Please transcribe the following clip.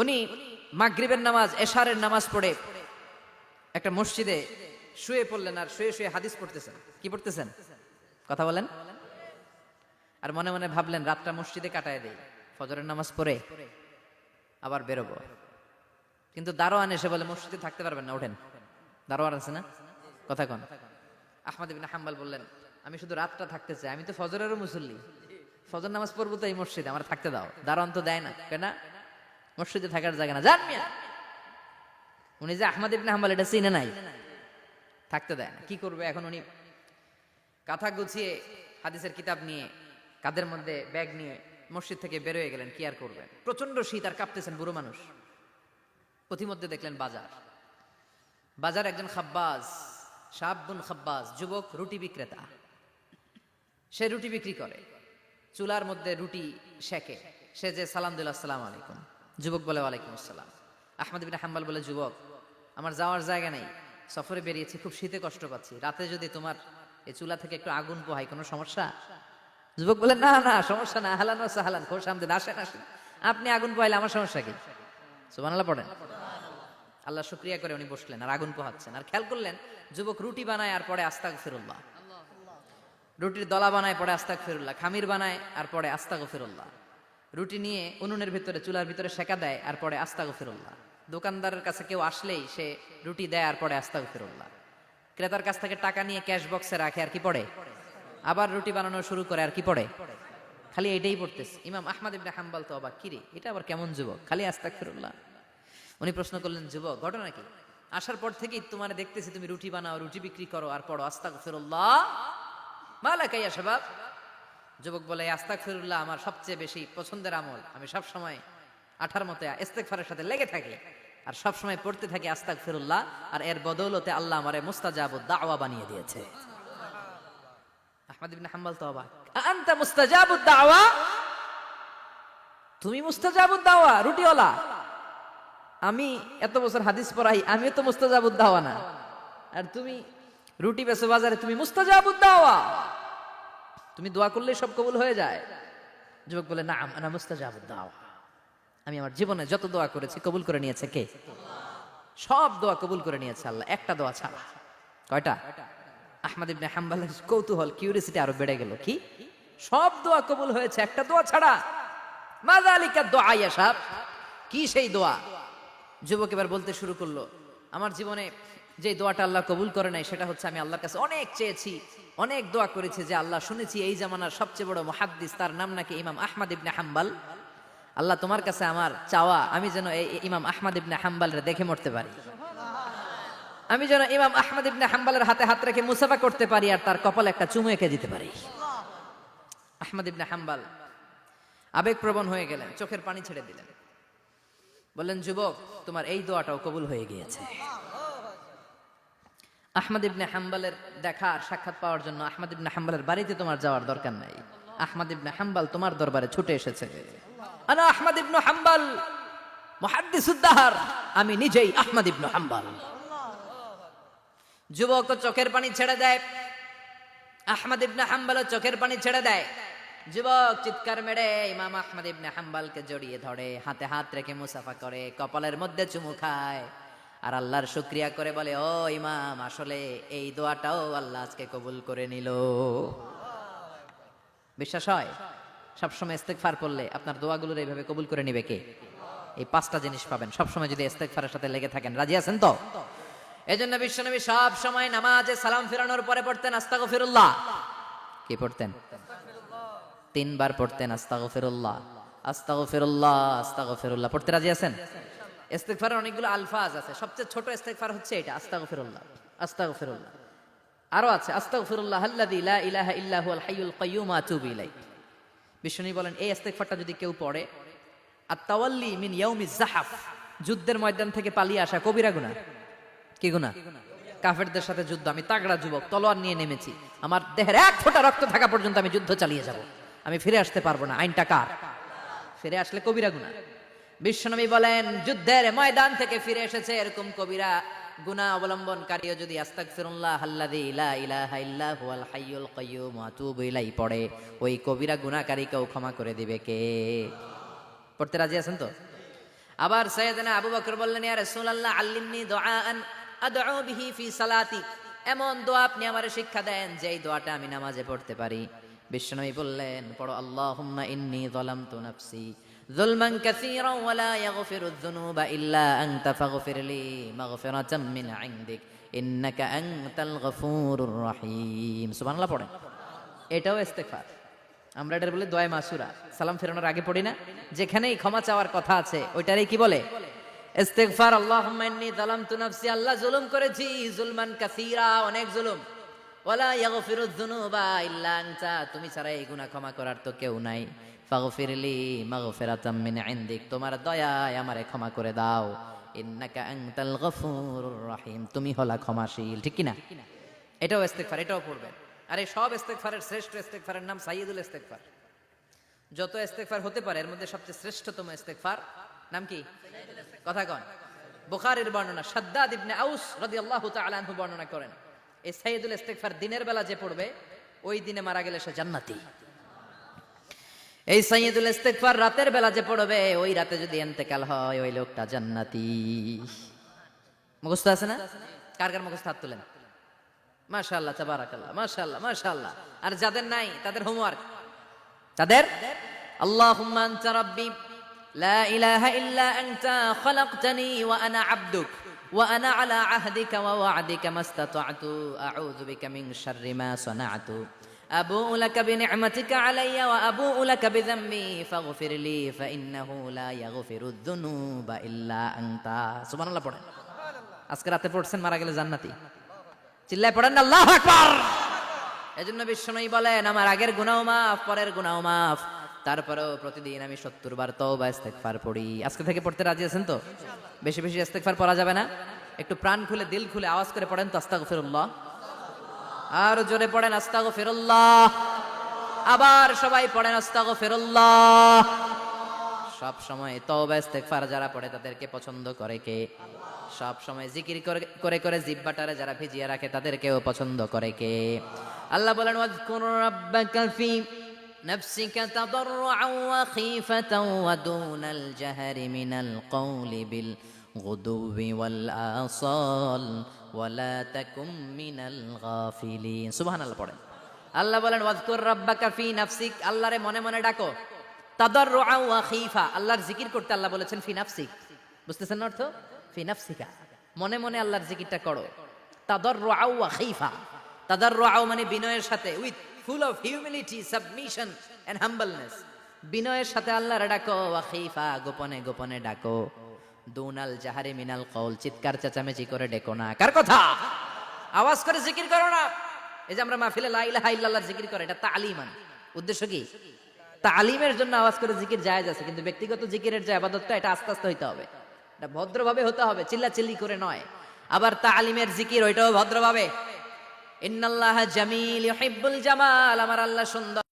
উনি মাগরিবের নামাজ এশারের নামাজ পড়ে একটা মসজিদে শুয়ে পড়লেন, আর শুয়ে শুয়ে হাদিস পড়তেছেন। কি পড়তেছেন? কথা বলেন। আর মনে মনে ভাবলেন রাতটা মসজিদে কাটায় দেই, ফজরের নামাজ পড়ে আবার বেরোবো। কিন্তু দারোয়ান এসে বলে মসজিদে থাকতে পারবেন না, ওঠেন। দারোয়ান আছে না? কথা কন। আহমদ ইবনে হাম্বল বললেন, আমি শুধু রাতটা থাকতে চাই, আমি তো ফজরেরও মুসল্লি, ফজর নামাজ পড়বো তো এই মসজিদে, আমার থাকতে দাও। দারোয়ান তো দেয় না, কেন? মসজিদে থাকার জায়গা না, জান মিয়া। উনি যে আহমদ ইবনে হাম্বল এটা চিনে নাই, থাকতে দেয় না। কি করবে এখন? উনি কাঁথা গুছিয়ে হাদিসের কিতাব নিয়ে কাঁধের মধ্যে ব্যাগ নিয়ে মসজিদ থেকে বের হয়ে গেলেন। কি আর করবেন, প্রচন্ড শীত, আর কাঁপতেছেন, বুড়ো মানুষ। পথিমধ্যে দেখলেন বাজার। বাজার একজন খাব্বাজ, শাবুন খাব্বাজ, যুবক রুটি বিক্রেতা। সে রুটি বিক্রি করে, চুলার মধ্যে রুটি সেকে। সে যে সালাম দিল, আসসালামু আলাইকুম। যুবক বলে, ওয়ালাইকুম আসসালাম। আহমদ ইবনে হাম্বল বলে, যুবক, আমার যাওয়ার জায়গা নেই, সফরে বেরিয়েছি, খুব শীতে কষ্ট পাচ্ছি, রাতে যদি তোমার এই চুলা থেকে একটু আগুন পোহাই, কোনো সমস্যা? যুবক বলে, না না, সমস্যা না, আহলান ওয়া সাহলান, খোশ আমদেদ, আসেন আসেন, আপনি আগুন পোহাইলে আমার সমস্যা কি? সুবহানাল্লাহ পড়েন। আল্লাহ শুকরিয়া করে উনি বসলেন আর আগুন পোহাচ্ছেন। আর খেয়াল করলেন যুবক রুটি বানায় আর পরে আস্তাগফিরুল্লাহ, রুটির দলা বানায় পরে আস্তাগফিরুল্লাহ, খামির বানায় আর পরে আস্তাগফিরুল্লাহ, রুটি নিয়ে উনুনের ভিতরে চুলার ভিতরে সেকা দেয় আর পরে আস্তাগফিরুল্লাহ। দোকানদারের কাছে কেউ আসলেই সে রুটি দেয় আর পরে আস্তাগফিরুল্লাহ। ক্রেতার কাছ থেকে টাকা নিয়ে ক্যাশ বক্সে রাখে আর কি পড়ে? আবার রুটি বানানো শুরু করে আর কি পড়ে? খালি এটাই পড়তেছে। ইমাম আহমদ ইবনে হাম্বল তো অবাক, কিরে এটা আবার কেমন যুবক, খালি আস্তাগফিরুল্লাহ। উনি প্রশ্ন করলেন, যুবক ঘটনা কি? আসার পর থেকেই তোমার দেখতেছি তুমি রুটি বানাও, রুটি বিক্রি করো আর পড়ো আস্তাগফিরুল্লাহ, মালাকা ইয়া শাবাব। যুবক বলে, আস্তাগফিরুল্লাহ আমার সবচেয়ে বেশি পছন্দের আমল, আমি সব সময় আঠার মতে ইস্তেগফারের সাথে লেগে থাকি আর সব সময় পড়তে থাকি আস্তাগফিরুল্লাহ, আর এর বদৌলতে আল্লাহ আমারে মুস্তাজাবুদ দাওয়া বানিয়ে দিয়েছে। আহমদ ইবনে হাম্বল তো অবাক, আনতা মুস্তাজাবুদ দাওয়া, তুমি মুস্তাজাবুদ দাওয়া, রুটিওয়ালা? আমি এত বছর হাদিস পড়াই, আমিও তো মুস্তাজাবুদ দাওয়া না, আর তুমি রুটি বেচো বাজারে, তুমি মুস্তাজাবুদ দাওয়া, তুমি দোয়া করলেই সব কবুল হয়ে যায়? যুবক বলে, না আনা মুস্তাজাবুদ দাওয়া, আমি আমার জীবনে যত দোয়া করেছি কবুল করে নিয়েছে কে? সব দোয়া কবুল করে নিয়েছে আল্লাহ, একটা দোয়া ছাড়া। কয়টা? আহমদ ইবনে হাম্বলের কৌতূহল, কিউরিয়াসিটি আরো বেড়ে গেল। কি? সব দোয়া কবুল হয়েছে, একটা দোয়া ছাড়া? মাযালিকা দোয়া ইয়া শাব, কি সেই দোয়া? যুবক এবার বলতে শুরু করলো, আমার জীবনে যে দোয়াটা আল্লাহ কবুল করে নাই সেটা হচ্ছে, আমি আল্লাহর কাছে অনেক চেয়েছি, অনেক দোয়া করেছি, যে আল্লাহ শুনেছি এই জামানার সবচেয়ে বড় মুহাদ্দিস, তার নাম নাকি ইমাম আহমদ ইবনে হাম্বল। আল্লাহ তোমার কাছে আমার চাওয়া, আমি যেন এই ইমাম আহমদ ইবনে হাম্বলরে দেখে মরতে পারি, আমি যেন ইমাম আহমদ ইবনে হাম্বলের হাতে হাত রেখে মুসাফা করতে পারি আর তার কপালে একটা চুমু এঁকে দিতে পারি। আহমদ ইবনে হাম্বল আবেগপ্রবণ হয়ে গেলেন, চোখের পানি ছেড়ে দিলেন, বললেন, যুবক তোমার এই দোয়াটাও কবুল হয়ে গিয়েছে। আহমদ ইবনে হাম্বলের দেখা আর সাক্ষাৎ পাওয়ার জন্য আহমদ ইবনে হাম্বলের বাড়িতে তোমার যাওয়ার দরকার নাই, আহমদ ইবনে হাম্বল তোমার দরবারে ছুটে এসেছে। আনা আহমদ ইবনে হাম্বল মুহাদ্দিসুদ দাহর, আমি নিজেই আহমদ ইবনে হাম্বল। যুবক চোখের পানি ছেড়ে দেয়, আহমদ ইবনে হাম্বল চোখের পানি ছেড়ে দেয়। যুবক চিৎকার মেরে ইমাম আহমদ ইবনে হাম্বলকে জড়িয়ে ধরে, হাতে হাত রেখে মুসাফা করে, কপালের মধ্যে চুমু খায় আর আল্লাহর শুকরিয়া করে বলে, ও ইমাম, আসলে এই দোয়াটাও আল্লাহ আজকে কবুল করে নিল। বিশ্বাস হয়? সবসময় ইস্তেগফার করলে আপনার দোয়াগুলোর এইভাবে কবুল করে নিবে কে? এই পাঁচটা জিনিস পাবেন সবসময় যদি ইস্তেগফারের সাথে লেগে থাকেন। রাজি আছেন তো? এজন্য বিশ্বনবী সব সময় নামাজে সালাম ফিরানোর পরে পড়তেন আস্তাগফিরুল্লাহ। কি পড়তেন? 3 বার পড়তেন আস্তাগফিরুল্লাহ, আস্তাগফিরুল্লাহ, আস্তাগফিরুল্লাহ। পড়তে রাজি আছেন? ইস্তেগফারের অনেকগুলো আলফাজ আছে, সবচেয়ে ছোট ইস্তেগফার হচ্ছে এটা, আস্তাগফিরুল্লাহ, আস্তাগফিরুল্লাহ। আরো আছে, আস্তাগফিরুল্লাহ আল্লাযী লা ইলাহা ইল্লা হুয়াল হাইয়ুল কাইয়্যুম ওয়া আতুবু ইলাইহি। বিশ্বনবী বলেন, এই ইস্তেগফারটা যদি কেউ পড়ে, আত-তাওয়াল্লি মিন ইয়াউমিজ যাহাফ, যুদ্ধের ময়দান থেকে পালিয়ে আসা কবিরা গুনাহ। কি গুনাহ? কাফেরদের সাথে যুদ্ধ, আমি তাগড়া যুবক, তলোয়ার নিয়ে নেমেছি, আমার দেহের এক ফোঁটা রক্ত থাকা পর্যন্ত আমি যুদ্ধ চালিয়ে যাব, আমি ফিরে আসতে পারবো না, আইনটা কার? ফিরে আসলে কবিরা গুনাহ। বিশ্বনবী বলেন, যুদ্ধের ময়দান থেকে ফিরে এসেছে এরকম কবিরা গুনাহ অবলম্বনকারীও যদি আস্তাগফিরুল্লাহ আল্লাযী লা ইলাহা ইল্লা হুয়াল হাইয়ুল কাইয়্যুম ওয়া আতুবু ইলাইহি পড়ে, ওই কবিরা গুনাহকারীকেও ক্ষমা করে দিবে কে? পড়তে রাজি আছেন তো? আবার সাইয়েদনা আবু বকর বললেন, ইয়া রাসূলুল্লাহ আল্লিমনি দুআআন আদউ বিহি ফি সালাতি, এমন দোয়া আপনি আমারে শিক্ষা দেন যে এই দোয়াটা আমি নামাজে পড়তে পারি। বিশ্বনবী বললেন, পড়ো আল্লাহুম্মা ইন্নী যালামতু নাফসি যুলমান কাসীরান ওয়া লা ইয়াগফিরুয যুনুবা ইল্লা আনতা ফাগফিরলি মাগফিরাতাম মিন ইনদিক ইন্নাকা আনতাল গফুরুর রহিম। সুবহানাল্লাহ পড়েন। এটাও ইস্তেগফার। আমরা এটার বলে দোয়া মাসুরা, সালাম ফেরানোর আগে পড়ি না? যেখানেই ক্ষমা চাওয়ার কথা আছে ওইটারই কি বলে? ইস্তেগফার। আল্লাহুম্মা ইন্নী যালামতু নাফসি, আল্লাহ জুলুম করেছি, যুলমান কাসীরা, অনেক জুলুম। ওয়ালা ইয়াগফিরুয যুনুবা ইল্লা আনতা, তুমি ছাড়া এই গুনাহ ক্ষমা করার তো কেউ নাই। ফাগফিরলি মাগফিরাতাম মিন ইনদিক, তোমার দয়ায় আমারে ক্ষমা করে দাও। ইন্নাকা আনতাল গফুরুর রহিম, তুমি হলা ক্ষমাশীল। ঠিক কি না? এটাও ইস্তেগফার, এটাও পড়বেন। আর এই সব ইস্তেগফারের শ্রেষ্ঠ ইস্তেগফারের নাম সাইয়্যিদুল ইস্তেগফার। যত ইস্তেগফার হতে পারে এর মধ্যে সবচেয়ে শ্রেষ্ঠতম ইস্তেগফার নাম কি? কথা কন। বুখারীর বর্ণনা, শাদ্দাদ ইবনে আউস রাদিয়াল্লাহু তাআলা আনহু বর্ণনা করেন, এই সাইয়্যিদুল ইস্তেগফার দিনের বেলা যে পড়বে ওই দিনে মারা গেলে সে জান্নাতি। এই সাইয়্যিদুল ইস্তেগফার রাতের বেলা যে পড়বে ওই রাতে যদি ইন্তেকাল হয় ওই লোকটা জান্নাতি। মুখস্থ আছে না? কার কার মুখস্থ? হাত তুলেন। মাশাআল্লাহ, তাবারাকাল্লাহ, মাশাআল্লাহ, মাশাআল্লাহ। আর যাদের নাই তাদের হোমওয়ার্ক, তাদের আল্লাহুম্মা আনতা রাব্বি লা ইলাহা ইল্লা আনতা খালাকতানি ওয়া আনা আবদুক ওয়া আনা আলা আহদিকা ওয়া ওয়া'দিকা মাস্তাতা'তু আউযু বিকা মিন শাররি মা সানা'তু আবুউ লাকা বিনি'মাতিকা আলাইয়া ওয়া আবুউ লাকা বিযামবি ফাগফিরলি ফাইন্নাহু লা ইয়াগফিরুয যুনুবা ইল্লা আনতা। সুবহানাল্লাহ পড়েন। আজকে রাতে পড়ছেন, মারা গেলে জান্নাতি। চিল্লায় পড়েন না আল্লাহু আকবার। এজন্য বিশ্বনবী বলেন, আমার আগের গুনাহ মাফ, পরের গুনাহ মাফ, তারপরেও প্রতিদিন আমি 70 বার তওবা ইস্তেগফার পড়ি। আজকে থেকে পড়তে রাজি আছেন তো? বেশি বেশি ইস্তেগফার পড়া যাবে না? একটু প্রাণ খুলে দিল খুলে আওয়াজ করে পড়েন তো আস্তাগফিরুল্লাহ। আর জোরে পড়েন আস্তাগফিরুল্লাহ। আবার সবাই পড়েন আস্তাগফিরুল্লাহ। সব সময় তওবা ইস্তেগফার যারা পড়ে তাদেরকে পছন্দ করে কে? সব সময় জিকির করে করে জিহ্বাটারে যারা ভিজিয়ে রাখে তাদেরকেও পছন্দ করে কে? আল্লাহ বলেন, ওয়াজকুর রাব্বাকা ফি নাফসিকা তাদাররুআন ওয়া খীফাতান ওয়া দুনাল জাহরি মিনাল কওলি বিল গুদুবি ওয়াল আসাল ওয়া লা তাকুম মিনাল গাফিলিন। সুবহানাল্লাহ পড়েন। আল্লাহ বলেন, ওয়াজকুর রাব্বাকা ফি নাফসিক, আল্লাহরে মনে মনে ডাকো। তাদাররুআন ওয়া খীফা, আল্লাহর জিকির করতে আল্লাহ বলেছেন ফি নাফসিক। বুঝতেছেন অর্থ? ফি নাফসিকা, মনে মনে আল্লাহর জিকিরটা করো। তাদাররুআ ওয়া খীফা, তাদাররুআ মানে বিনয়ের সাথে, with full of humility, submission and humbleness. বিনয়ের সাথে আল্লাহর ডাকো। ওয়া খীফা, গোপনে গোপনে ডাকো। দুনাল জাহারি মিনাল কওল, চিৎকার চেঁচামেচি করে ডেকো না। কার কথা? আওয়াজ করে জিকির করো না। এই যে আমরা মাহফিলে লা ইলাহা ইল্লাল্লাহর জিকির করে, এটা তালিমান। উদ্দেশ্য কি? তালিমের জন্য আওয়াজ করে জিকির জায়েজ আছে, কিন্তু ব্যক্তিগত জিকিরের যে ইবাদতটা এটা আস্তে আস্তে হইতে হবে, এটা ভদ্রভাবে হতে হবে, চিল্লাচিল্লি করে নয়। আবার তালিমের জিকির ওইটাও ভদ্রভাবে। ইন্নাল্লাহা জামিল ইউহিব্বুল জামাল, আমার আল্লাহ সুন্দর।